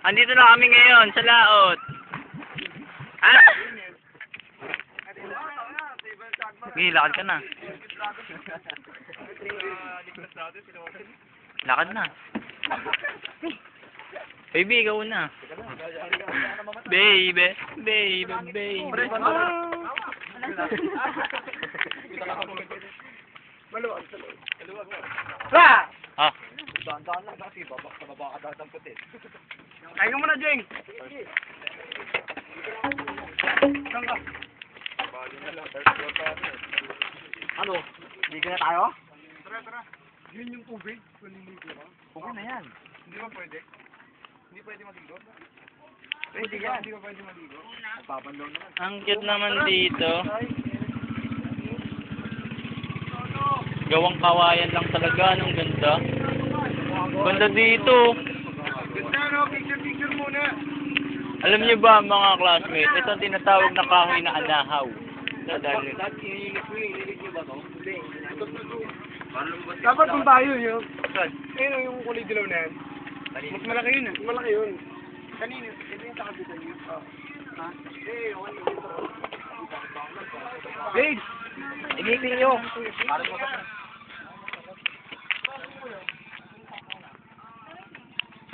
Andito na kami ngayon sa laot. Ah! Sige, lakad ka na. Lakad na. Baby, ikaw na. Baby, baby, baby. Maluwag sa loob. Ah, Daan-daan lang kasi bababa ka dadampatin. Kaya mo na, Jeng! Saan ka? Ano? Ligo na tayo? Tara. Yun yung tubig. Okay na yan. Hindi ba pwede? Hindi pwede maligo? Pwede yan. Hindi ba pwede maligo? Nagpapandaw naman. ang cute naman dito. Gawang kawayan lang talaga. Anong ganda. Ganda dito. Ganda, no? Picture muna. Alam niyo ba mga classmates, ito ang tinatawag na kahoy na anahaw. Dahil Dapat kung tayo yun. Ayun yung kulay dilaw na yan. Mas malaki yun eh. Malaki yun. Kanina, ito yung takabitan niyo. Ha? Eh, okay. Babe! Inipin niyo.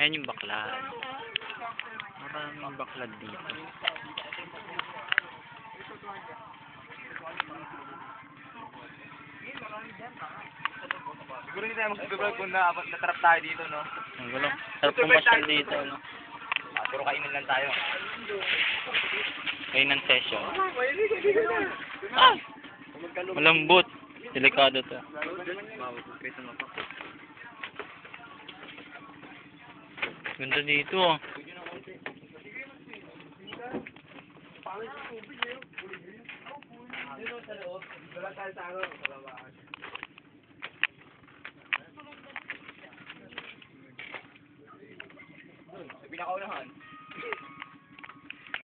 ayan yung baklad. Maraming baklad dito. Siguro hindi tayo mag-vlog kung natrap tayo dito, no? Ang gulo. Sarap pumasyal dito, no? Puro kainin lang tayo. Kainan session. Ah! Malambot. Delikado to. Ganda dito, oh. Pinakaunahan.